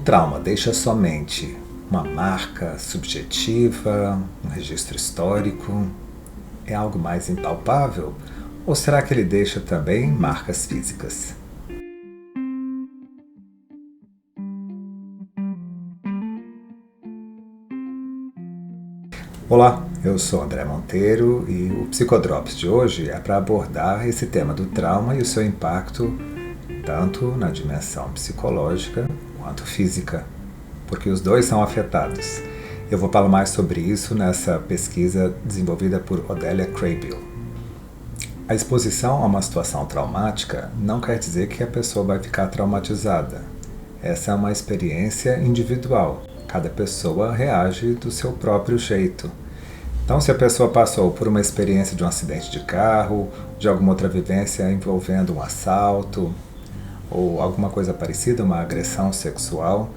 O trauma deixa somente uma marca subjetiva, um registro histórico? É algo mais impalpável? Ou será que ele deixa também marcas físicas? Olá, eu sou André Monteiro e o Psicodrops de hoje é para abordar esse tema do trauma e o seu impacto tanto na dimensão psicológica quanto física, porque os dois são afetados. Eu vou falar mais sobre isso nessa pesquisa desenvolvida por Odelia Craybill. A exposição a uma situação traumática não quer dizer que a pessoa vai ficar traumatizada. Essa é uma experiência individual. Cada pessoa reage do seu próprio jeito. Então, se a pessoa passou por uma experiência de um acidente de carro, de alguma outra vivência envolvendo um assalto, ou alguma coisa parecida, uma agressão sexual,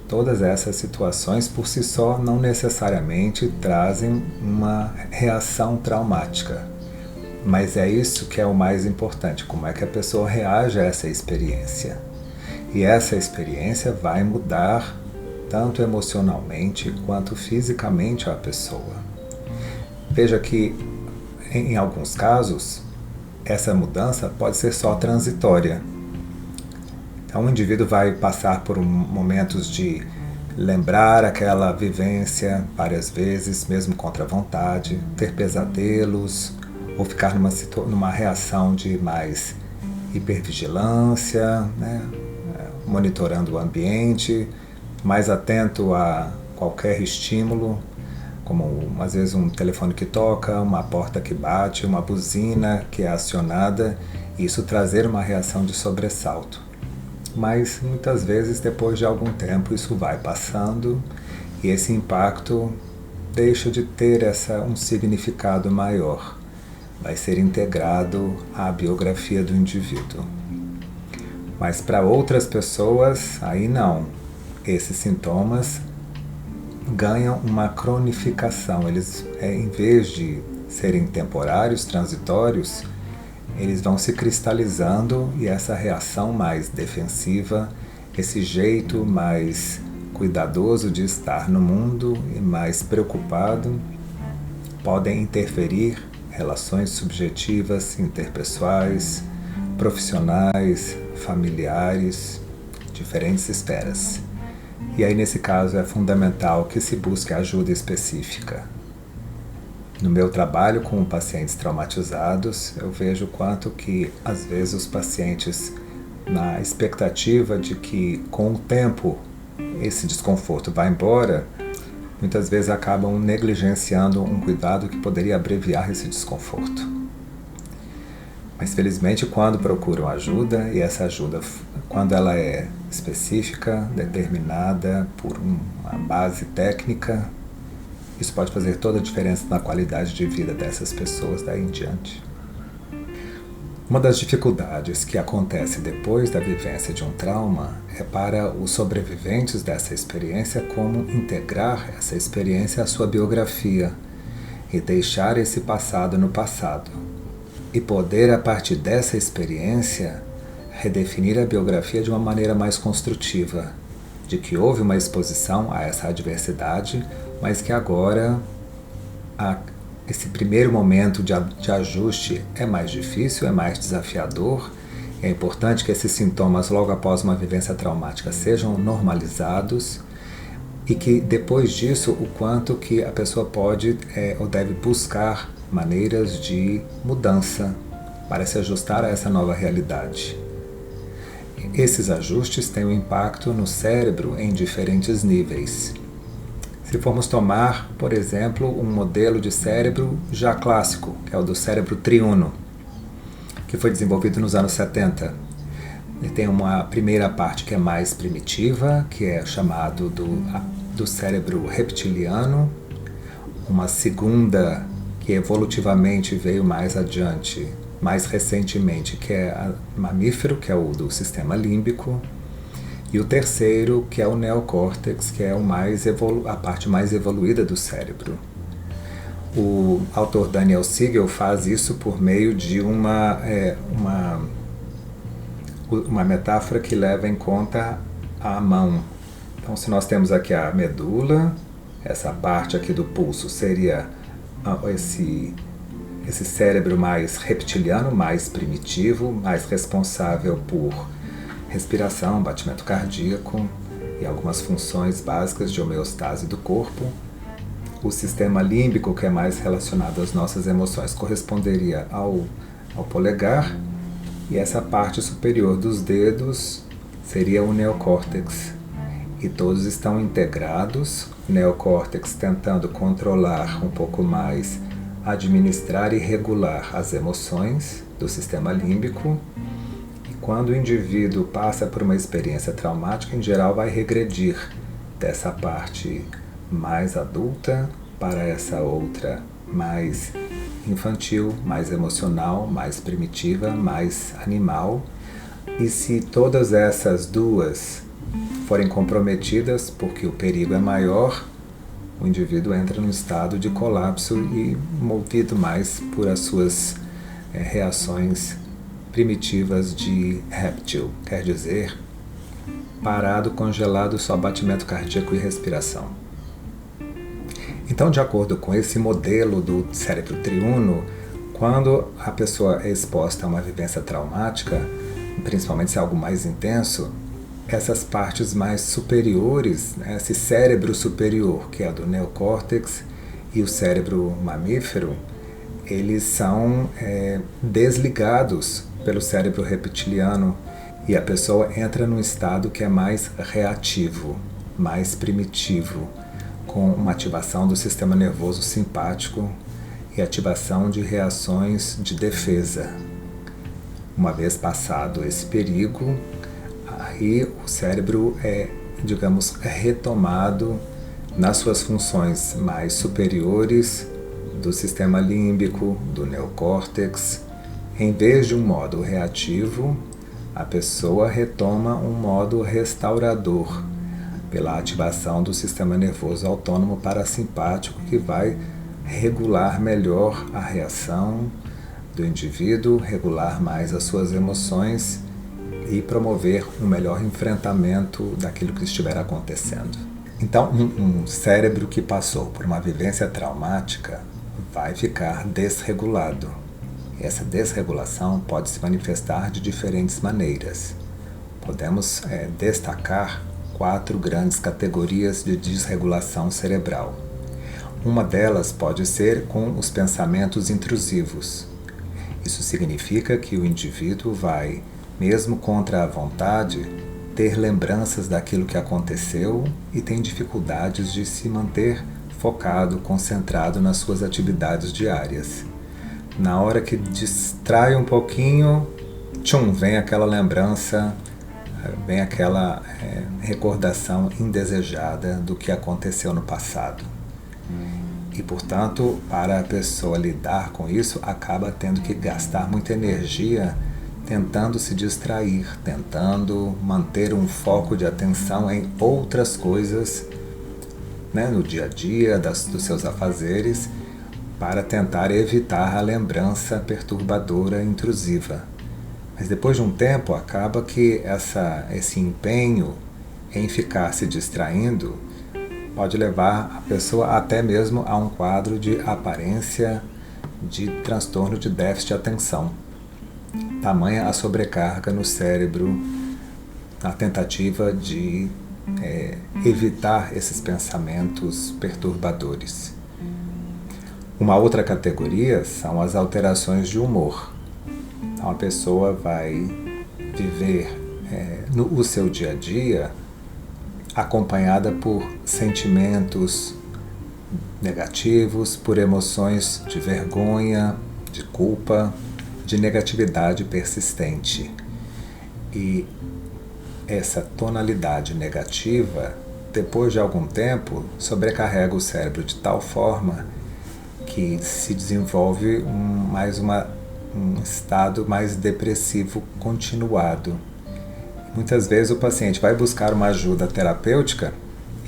todas essas situações por si só não necessariamente trazem uma reação traumática. Mas é isso que é o mais importante, como é que a pessoa reage a essa experiência. E essa experiência vai mudar tanto emocionalmente quanto fisicamente a pessoa. Veja que, em alguns casos, essa mudança pode ser só transitória. Então, o indivíduo vai passar por momentos de lembrar aquela vivência várias vezes, mesmo contra a vontade, ter pesadelos, ou ficar numa reação de mais hipervigilância, né? Monitorando o ambiente, mais atento a qualquer estímulo, como às vezes um telefone que toca, uma porta que bate, uma buzina que é acionada, e isso trazer uma reação de sobressalto. Mas muitas vezes, depois de algum tempo, isso vai passando e esse impacto deixa de ter um significado maior. Vai ser integrado à biografia do indivíduo. Mas para outras pessoas, aí não. Esses sintomas ganham uma cronificação. Eles, em vez de serem temporários, transitórios, eles vão se cristalizando e essa reação mais defensiva, esse jeito mais cuidadoso de estar no mundo e mais preocupado, podem interferir relações subjetivas, interpessoais, profissionais, familiares, diferentes esferas. E aí, nesse caso, é fundamental que se busque ajuda específica. No meu trabalho com pacientes traumatizados, eu vejo quanto que, às vezes, os pacientes, na expectativa de que, com o tempo, esse desconforto vai embora, muitas vezes acabam negligenciando um cuidado que poderia abreviar esse desconforto. Mas, felizmente, quando procuram ajuda, e essa ajuda, quando ela é específica, determinada por uma base técnica, isso pode fazer toda a diferença na qualidade de vida dessas pessoas daí em diante. Uma das dificuldades que acontece depois da vivência de um trauma é para os sobreviventes dessa experiência como integrar essa experiência à sua biografia e deixar esse passado no passado. E poder, a partir dessa experiência, redefinir a biografia de uma maneira mais construtiva, de que houve uma exposição a essa adversidade, mas que agora esse primeiro momento de ajuste é mais difícil, é mais desafiador. É importante que esses sintomas, logo após uma vivência traumática, sejam normalizados e que depois disso, o quanto que a pessoa pode ou deve buscar maneiras de mudança para se ajustar a essa nova realidade. Esses ajustes têm um impacto no cérebro em diferentes níveis. Se formos tomar, por exemplo, um modelo de cérebro já clássico, que é o do cérebro triuno, que foi desenvolvido nos anos 70. Ele tem uma primeira parte que é mais primitiva, que é chamado do cérebro reptiliano, uma segunda que evolutivamente veio mais adiante, mais recentemente, que é mamífero, que é o do sistema límbico, e o terceiro, que é o neocórtex, que é a parte mais evoluída do cérebro. O autor Daniel Siegel faz isso por meio de uma metáfora que leva em conta a mão. Então, se nós temos aqui a medula, essa parte aqui do pulso seria esse cérebro mais reptiliano, mais primitivo, mais responsável por respiração, batimento cardíaco e algumas funções básicas de homeostase do corpo. O sistema límbico, que é mais relacionado às nossas emoções, corresponderia ao polegar, e essa parte superior dos dedos seria o neocórtex. E todos estão integrados, o neocórtex tentando controlar um pouco mais, administrar e regular as emoções do sistema límbico. E quando o indivíduo passa por uma experiência traumática, em geral vai regredir dessa parte mais adulta para essa outra mais infantil, mais emocional, mais primitiva, mais animal. E se todas essas duas forem comprometidas, porque o perigo é maior, o indivíduo entra num estado de colapso e movido mais por as suas reações primitivas de réptil, quer dizer, parado, congelado, só batimento cardíaco e respiração. Então, de acordo com esse modelo do cérebro triuno, quando a pessoa é exposta a uma vivência traumática, principalmente se é algo mais intenso, essas partes mais superiores, né, esse cérebro superior, que é do neocórtex, e o cérebro mamífero, eles são desligados pelo cérebro reptiliano, e a pessoa entra num estado que é mais reativo, mais primitivo, com uma ativação do sistema nervoso simpático e ativação de reações de defesa. Uma vez passado esse perigo, aí o cérebro é, digamos, retomado nas suas funções mais superiores do sistema límbico, do neocórtex. Em vez de um modo reativo, a pessoa retoma um modo restaurador, pela ativação do sistema nervoso autônomo parasimpático, que vai regular melhor a reação do indivíduo, regular mais as suas emoções e promover um melhor enfrentamento daquilo que estiver acontecendo. Então, um cérebro que passou por uma vivência traumática vai ficar desregulado. Essa desregulação pode se manifestar de diferentes maneiras. Podemos destacar 4 grandes categorias de desregulação cerebral. Uma delas pode ser com os pensamentos intrusivos. Isso significa que o indivíduo vai, mesmo contra a vontade, ter lembranças daquilo que aconteceu e tem dificuldades de se manter focado, concentrado nas suas atividades diárias. Na hora que distrai um pouquinho, vem aquela lembrança, vem aquela recordação indesejada do que aconteceu no passado. E, portanto, para a pessoa lidar com isso, acaba tendo que gastar muita energia tentando se distrair, tentando manter um foco de atenção em outras coisas, né, no dia a dia, dos seus afazeres, para tentar evitar a lembrança perturbadora, intrusiva. Mas depois de um tempo, acaba que esse empenho em ficar se distraindo pode levar a pessoa até mesmo a um quadro de aparência de transtorno de déficit de atenção. Tamanha a sobrecarga no cérebro na tentativa de evitar esses pensamentos perturbadores. Uma outra categoria são as alterações de humor. Então a pessoa vai viver o seu dia a dia acompanhada por sentimentos negativos, por emoções de vergonha, de culpa, de negatividade persistente. E essa tonalidade negativa, depois de algum tempo, sobrecarrega o cérebro de tal forma que se desenvolve um estado mais depressivo continuado. Muitas vezes o paciente vai buscar uma ajuda terapêutica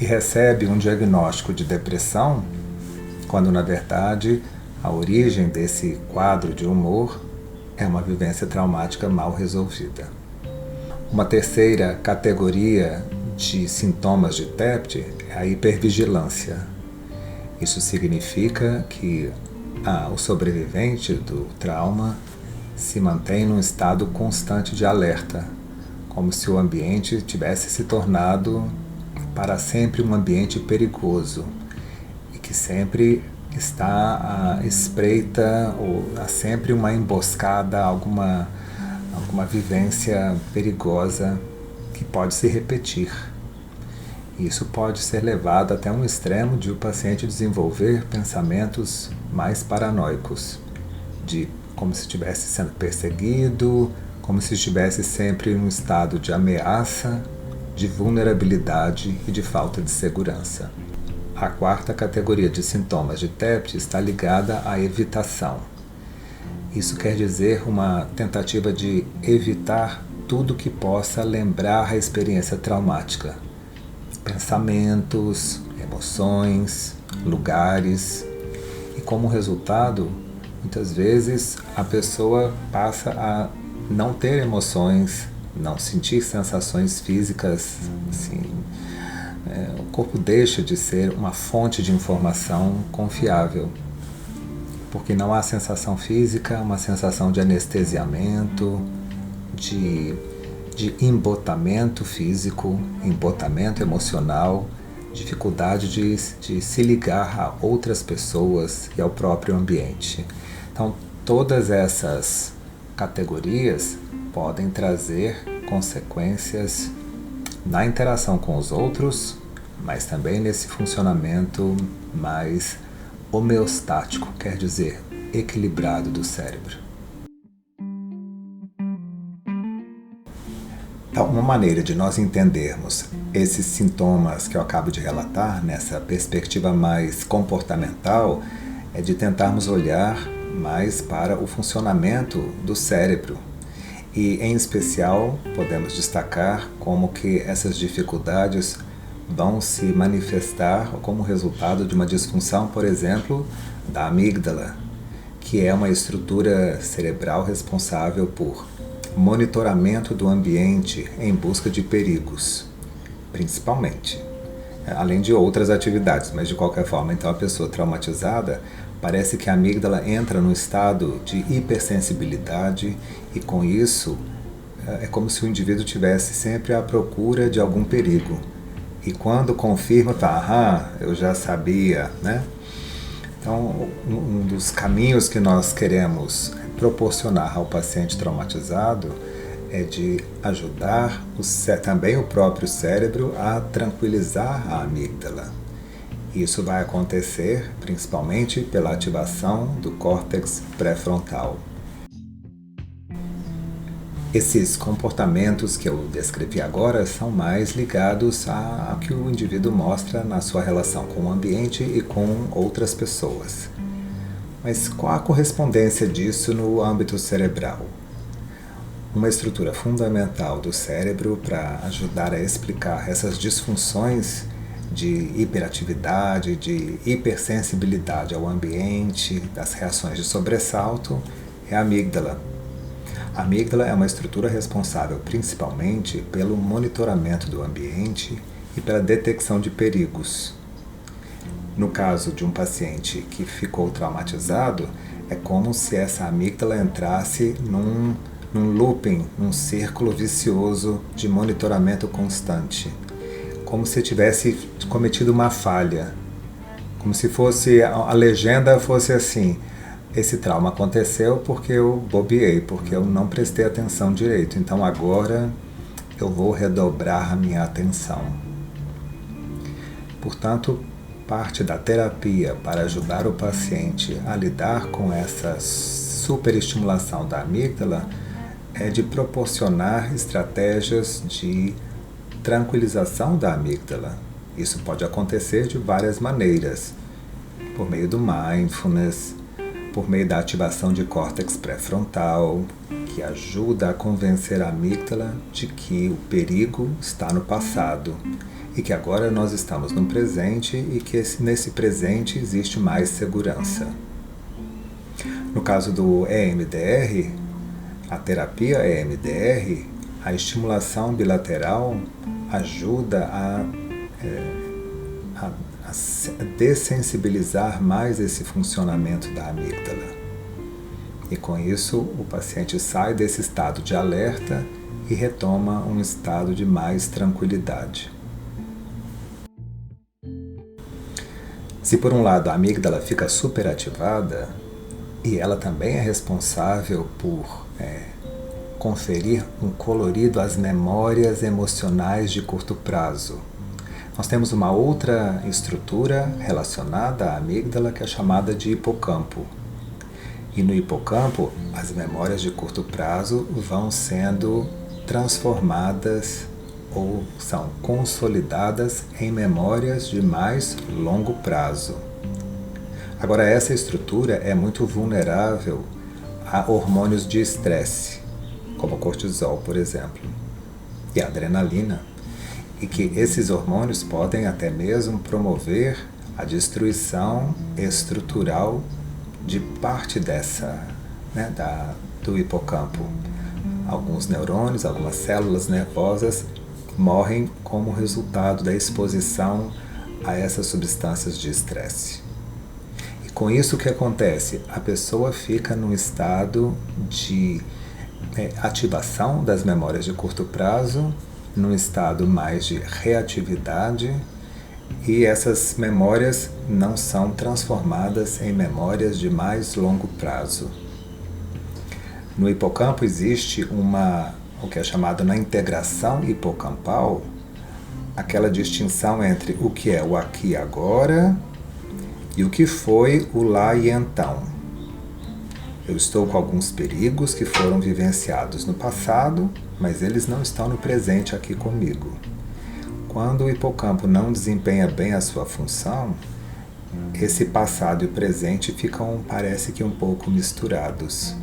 e recebe um diagnóstico de depressão, quando na verdade a origem desse quadro de humor é uma vivência traumática mal resolvida. Uma terceira categoria de sintomas de TEPT é a hipervigilância. Isso significa que o sobrevivente do trauma se mantém num estado constante de alerta, como se o ambiente tivesse se tornado para sempre um ambiente perigoso e que sempre está à espreita ou há sempre uma emboscada, alguma vivência perigosa que pode se repetir. Isso pode ser levado até um extremo de o paciente desenvolver pensamentos mais paranoicos, de como se estivesse sendo perseguido, como se estivesse sempre em um estado de ameaça, de vulnerabilidade e de falta de segurança. A quarta categoria de sintomas de TEPT está ligada à evitação. Isso quer dizer uma tentativa de evitar tudo que possa lembrar a experiência traumática. Pensamentos, emoções, lugares. E como resultado, muitas vezes a pessoa passa a não ter emoções, não sentir sensações físicas, assim, o corpo deixa de ser uma fonte de informação confiável, porque não há sensação física, uma sensação de anestesiamento, de embotamento físico, embotamento emocional, dificuldade de se ligar a outras pessoas e ao próprio ambiente. Então, todas essas categorias podem trazer consequências na interação com os outros, mas também nesse funcionamento mais homeostático, quer dizer, equilibrado do cérebro. Então, uma maneira de nós entendermos esses sintomas que eu acabo de relatar, nessa perspectiva mais comportamental, é de tentarmos olhar mais para o funcionamento do cérebro. E, em especial, podemos destacar como que essas dificuldades vão se manifestar como resultado de uma disfunção, por exemplo, da amígdala, que é uma estrutura cerebral responsável por monitoramento do ambiente em busca de perigos, principalmente, além de outras atividades, mas de qualquer forma, então a pessoa traumatizada, parece que a amígdala entra num estado de hipersensibilidade e com isso é como se o indivíduo tivesse sempre à procura de algum perigo. E quando confirma, fala, eu já sabia, né? Então, um dos caminhos que nós queremos proporcionar ao paciente traumatizado é de ajudar também o próprio cérebro a tranquilizar a amígdala. Isso vai acontecer principalmente pela ativação do córtex pré-frontal. Esses comportamentos que eu descrevi agora são mais ligados ao que o indivíduo mostra na sua relação com o ambiente e com outras pessoas. Mas qual a correspondência disso no âmbito cerebral? Uma estrutura fundamental do cérebro para ajudar a explicar essas disfunções de hiperatividade, de hipersensibilidade ao ambiente, das reações de sobressalto, é a amígdala. A amígdala é uma estrutura responsável principalmente pelo monitoramento do ambiente e pela detecção de perigos. No caso de um paciente que ficou traumatizado, é como se essa amígdala entrasse num looping, num círculo vicioso de monitoramento constante, como se tivesse cometido uma falha, como se fosse a legenda fosse assim: esse trauma aconteceu porque eu bobeei, porque eu não prestei atenção direito, então agora eu vou redobrar a minha atenção. Portanto, parte da terapia para ajudar o paciente a lidar com essa superestimulação da amígdala é de proporcionar estratégias de tranquilização da amígdala. Isso pode acontecer de várias maneiras, por meio do mindfulness, por meio da ativação de córtex pré-frontal, que ajuda a convencer a amígdala de que o perigo está no passado e que agora nós estamos no presente e que nesse presente existe mais segurança. No caso do EMDR, a terapia EMDR, a estimulação bilateral ajuda a dessensibilizar mais esse funcionamento da amígdala. E com isso, o paciente sai desse estado de alerta e retoma um estado de mais tranquilidade. Se por um lado a amígdala fica superativada, e ela também é responsável por conferir um colorido às memórias emocionais de curto prazo. Nós temos uma outra estrutura relacionada à amígdala que é chamada de hipocampo. E no hipocampo, as memórias de curto prazo vão sendo transformadas ou são consolidadas em memórias de mais longo prazo. Agora, essa estrutura é muito vulnerável a hormônios de estresse, como o cortisol, por exemplo, e a adrenalina, e que esses hormônios podem até mesmo promover a destruição estrutural de parte do hipocampo. Alguns neurônios, algumas células nervosas morrem como resultado da exposição a essas substâncias de estresse. E com isso o que acontece? A pessoa fica num estado de ativação das memórias de curto prazo, num estado mais de reatividade, e essas memórias não são transformadas em memórias de mais longo prazo. No hipocampo existe o que é chamado na integração hipocampal, aquela distinção entre o que é o aqui e agora e o que foi o lá e então. Eu estou com alguns perigos que foram vivenciados no passado, mas eles não estão no presente aqui comigo. Quando o hipocampo não desempenha bem a sua função, esse passado e o presente ficam, parece que, um pouco misturados.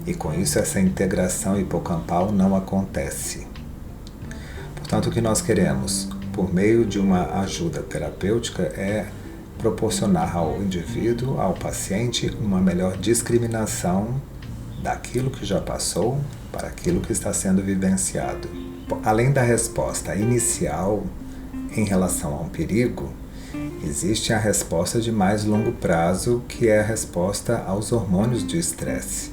E com isso essa integração hipocampal não acontece. Portanto, o que nós queremos, por meio de uma ajuda terapêutica, é proporcionar ao indivíduo, ao paciente, uma melhor discriminação daquilo que já passou para aquilo que está sendo vivenciado. Além da resposta inicial em relação a um perigo, existe a resposta de mais longo prazo, que é a resposta aos hormônios de estresse.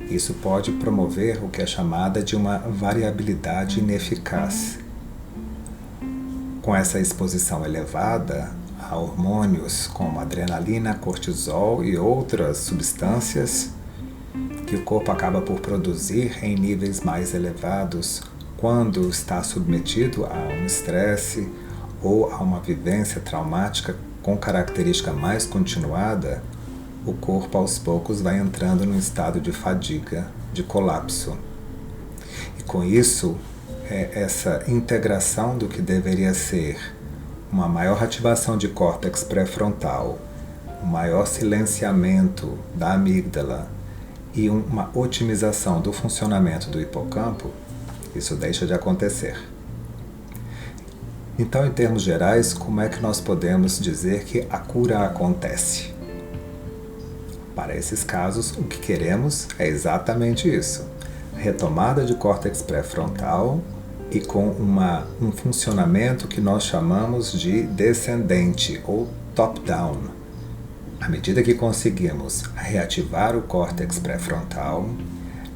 Isso pode promover o que é chamada de uma variabilidade ineficaz. Com essa exposição elevada a hormônios como adrenalina, cortisol e outras substâncias que o corpo acaba por produzir em níveis mais elevados quando está submetido a um estresse ou a uma vivência traumática com característica mais continuada, o corpo aos poucos vai entrando num estado de fadiga, de colapso. E com isso, essa integração do que deveria ser uma maior ativação de córtex pré-frontal, um maior silenciamento da amígdala e uma otimização do funcionamento do hipocampo, isso deixa de acontecer. Então, em termos gerais, como é que nós podemos dizer que a cura acontece? Para esses casos, o que queremos é exatamente isso: retomada de córtex pré-frontal e com um funcionamento que nós chamamos de descendente ou top-down. À medida que conseguimos reativar o córtex pré-frontal,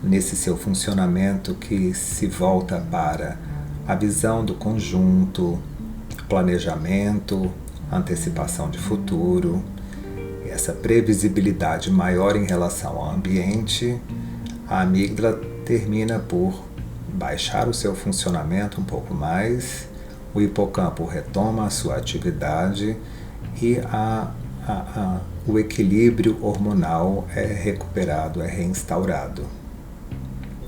nesse seu funcionamento que se volta para a visão do conjunto, planejamento, antecipação de futuro, essa previsibilidade maior em relação ao ambiente, a amígdala termina por baixar o seu funcionamento um pouco mais, o hipocampo retoma a sua atividade e o equilíbrio hormonal é recuperado, é reinstaurado.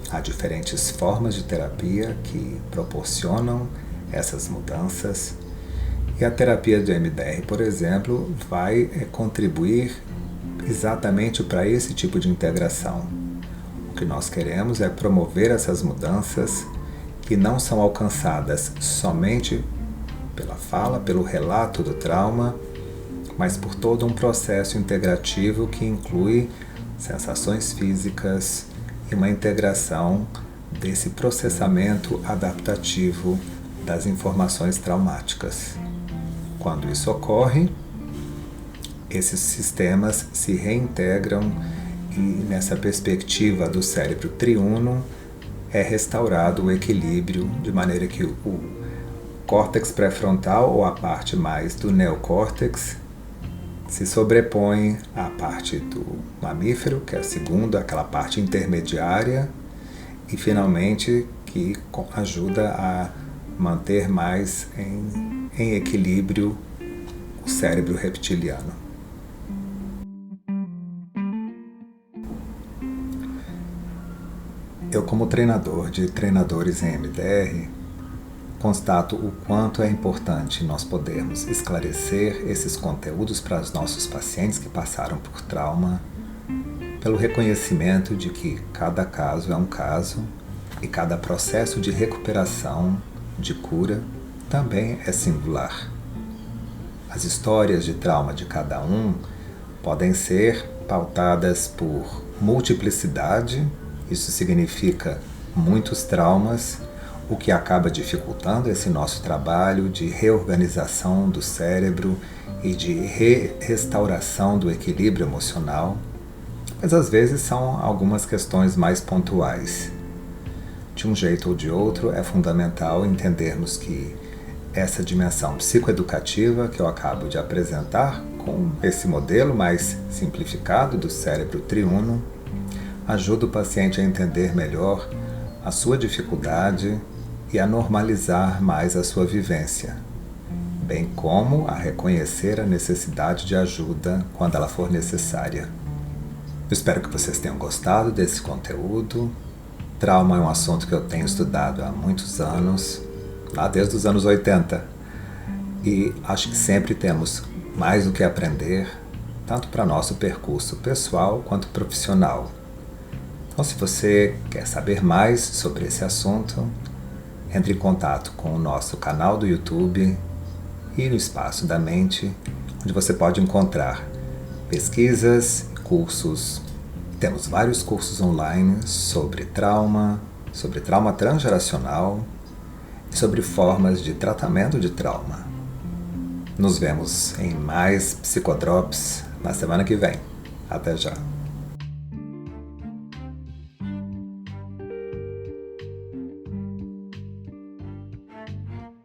Há diferentes formas de terapia que proporcionam essas mudanças e a terapia de MDR, por exemplo, vai contribuir exatamente para esse tipo de integração. O que nós queremos é promover essas mudanças que não são alcançadas somente pela fala, pelo relato do trauma, mas por todo um processo integrativo que inclui sensações físicas e uma integração desse processamento adaptativo das informações traumáticas. Quando isso ocorre, esses sistemas se reintegram e, nessa perspectiva do cérebro triuno, é restaurado o equilíbrio de maneira que o córtex pré-frontal, ou a parte mais do neocórtex, se sobrepõe à parte do mamífero, que é a segunda, aquela parte intermediária, e finalmente que ajuda a manter mais em equilíbrio o cérebro reptiliano. Eu, como treinador de treinadores em MDR, constato o quanto é importante nós podermos esclarecer esses conteúdos para os nossos pacientes que passaram por trauma, pelo reconhecimento de que cada caso é um caso e cada processo de recuperação, de cura, também é singular. As histórias de trauma de cada um podem ser pautadas por multiplicidade, isso significa muitos traumas, o que acaba dificultando esse nosso trabalho de reorganização do cérebro e de restauração do equilíbrio emocional, mas às vezes são algumas questões mais pontuais. De um jeito ou de outro, é fundamental entendermos que essa dimensão psicoeducativa que eu acabo de apresentar, com esse modelo mais simplificado do cérebro triuno, ajuda o paciente a entender melhor a sua dificuldade e a normalizar mais a sua vivência, bem como a reconhecer a necessidade de ajuda quando ela for necessária. Eu espero que vocês tenham gostado desse conteúdo. Trauma é um assunto que eu tenho estudado há muitos anos, lá desde os anos 80, e acho que sempre temos mais o que aprender, tanto para nosso percurso pessoal quanto profissional. Então, se você quer saber mais sobre esse assunto, entre em contato com o nosso canal do YouTube e no Espaço da Mente, onde você pode encontrar pesquisas, cursos. Temos vários cursos online sobre trauma transgeracional e sobre formas de tratamento de trauma. Nos vemos em mais Psicodrops na semana que vem. Até já!